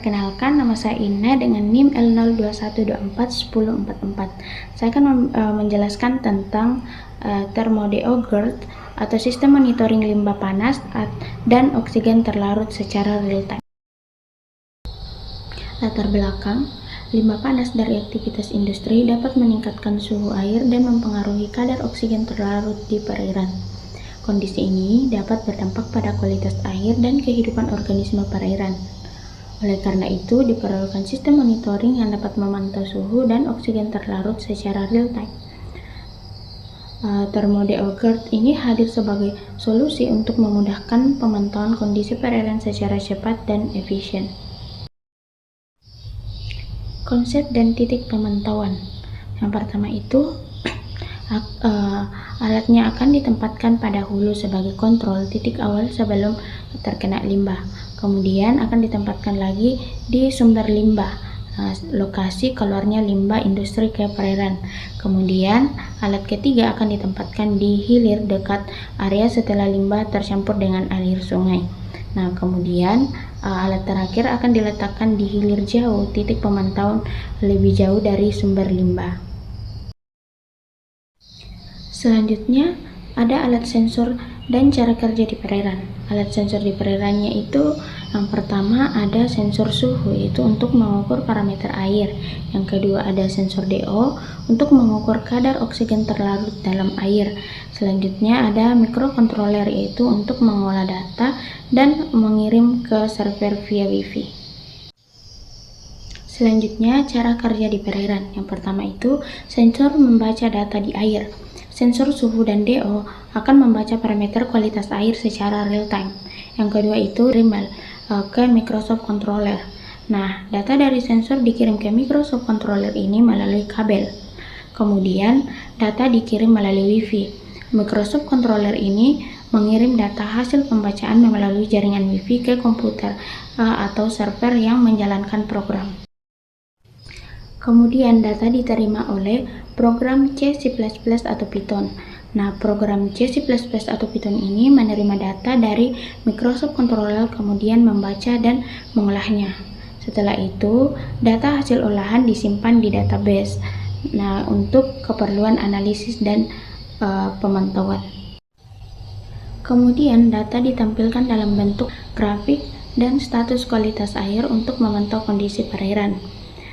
Perkenalkan, nama saya Ina dengan NIM L021241044. Saya akan menjelaskan tentang thermodeo GERT atau sistem monitoring limbah panas dan oksigen terlarut secara real time. Latar belakang, limbah panas dari aktivitas industri dapat meningkatkan suhu air dan mempengaruhi kadar oksigen terlarut di perairan. Kondisi ini dapat berdampak pada kualitas air dan kehidupan organisme perairan. Oleh karena itu, diperlukan sistem monitoring yang dapat memantau suhu dan oksigen terlarut secara real time. Thermodeo GERT ini hadir sebagai solusi untuk memudahkan pemantauan kondisi perairan secara cepat dan efisien. Konsep dan titik pemantauan. Yang pertama itu, alatnya akan ditempatkan pada hulu sebagai kontrol titik awal sebelum terkena limbah. Kemudian akan ditempatkan lagi di sumber limbah, lokasi keluarnya limbah industri ke perairan. Kemudian alat ketiga akan ditempatkan di hilir dekat area setelah limbah tercampur dengan air sungai. Nah, kemudian alat terakhir akan diletakkan di hilir jauh, titik pemantauan lebih jauh dari sumber limbah. Selanjutnya, ada alat sensor dan cara kerja di perairan. Alat sensor di perairannya itu, yang pertama ada sensor suhu, yaitu untuk mengukur parameter air. Yang kedua ada sensor DO untuk mengukur kadar oksigen terlarut dalam air. Selanjutnya ada mikrokontroler, yaitu untuk mengolah data dan mengirim ke server via Wi-Fi. Selanjutnya, cara kerja di perairan. Yang pertama itu, sensor membaca data di air. Sensor suhu dan DO akan membaca parameter kualitas air secara real time. Yang kedua itu email ke Microsoft Controller. Nah, data dari sensor dikirim ke Microsoft Controller ini melalui kabel. Kemudian, data dikirim melalui Wi-Fi. Microsoft Controller ini mengirim data hasil pembacaan melalui jaringan Wi-Fi ke komputer atau server yang menjalankan program. Kemudian data diterima oleh program C++ atau Python. Nah, program C++ atau Python ini menerima data dari Microsoft Controller, kemudian membaca dan mengolahnya. Setelah itu, data hasil olahan disimpan di database. Nah, untuk keperluan analisis dan pemantauan. Kemudian data ditampilkan dalam bentuk grafik dan status kualitas air untuk memantau kondisi perairan.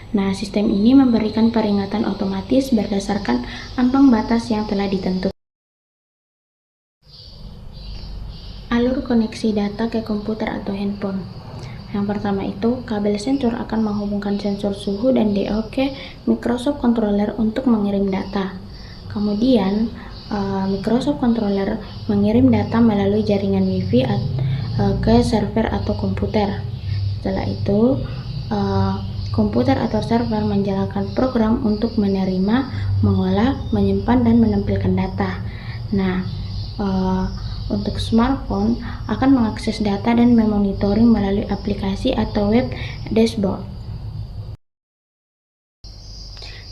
Nah, sistem ini memberikan peringatan otomatis berdasarkan ambang batas yang telah ditentukan. Alur koneksi data ke komputer atau handphone. Yang pertama itu, kabel sensor akan menghubungkan sensor suhu dan DO ke Microsoft Controller untuk mengirim data. Kemudian, Microsoft Controller mengirim data melalui jaringan Wi-Fi ke server atau komputer. Setelah itu, komputer atau server menjalankan program untuk menerima, mengolah, menyimpan, dan menampilkan data. Nah, untuk smartphone akan mengakses data dan memonitoring melalui aplikasi atau web dashboard.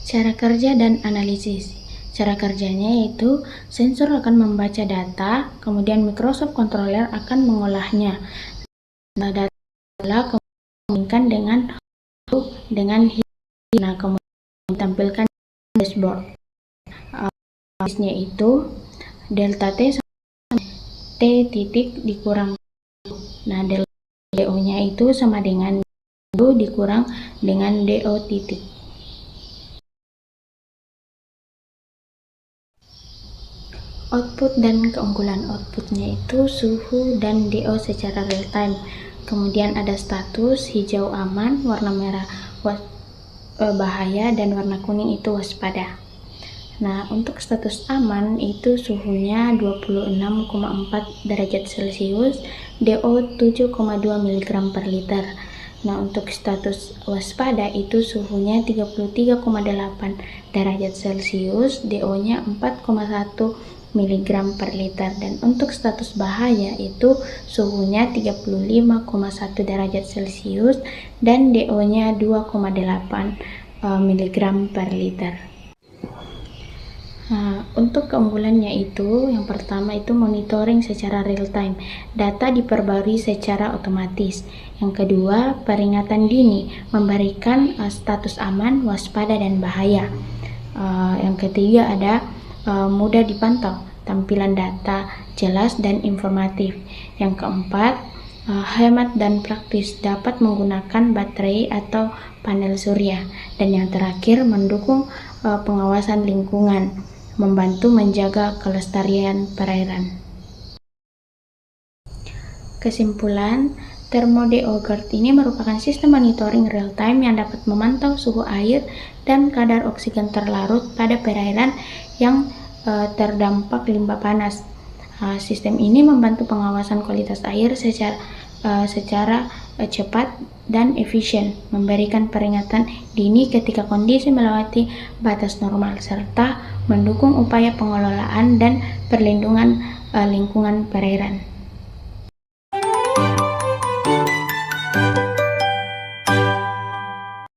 Cara kerja dan analisis. Cara kerjanya yaitu sensor akan membaca data, kemudian Microsoft Controller akan mengolahnya. Nah, data dihubungkan dengan nah, kemudian ditampilkan dashboard. Analisisnya itu delta T sama T titik dikurang. Nah, delta DO-nya itu sama dengan DO dikurang dengan DO titik. Output dan keunggulan. Outputnya itu suhu dan DO secara real time. Kemudian ada status, hijau aman, warna merah bahaya, dan warna kuning itu waspada. Nah, untuk status aman itu suhunya 26,4 derajat Celcius, DO 7,2 mg per liter. Nah, untuk status waspada itu suhunya 33,8 derajat Celcius, DO-nya 4,1 mg per liter. Dan untuk status bahaya itu suhunya 35,1 derajat Celcius dan DO-nya 2,8 mg per liter. Untuk keunggulannya itu, yang pertama itu monitoring secara real time, data diperbarui secara otomatis. Yang kedua, peringatan dini, memberikan status aman, waspada, dan bahaya. Yang ketiga ada mudah dipantau, tampilan data jelas dan informatif. Yang keempat, hemat dan praktis, dapat menggunakan baterai atau panel surya. Dan yang terakhir, mendukung pengawasan lingkungan, membantu menjaga kelestarian perairan. Kesimpulan, ThermoDeoGuard ini merupakan sistem monitoring real-time yang dapat memantau suhu air dan kadar oksigen terlarut pada perairan yang terdampak limbah panas. Sistem ini membantu pengawasan kualitas air secara cepat dan efisien, memberikan peringatan dini ketika kondisi melewati batas normal, serta mendukung upaya pengelolaan dan perlindungan lingkungan perairan.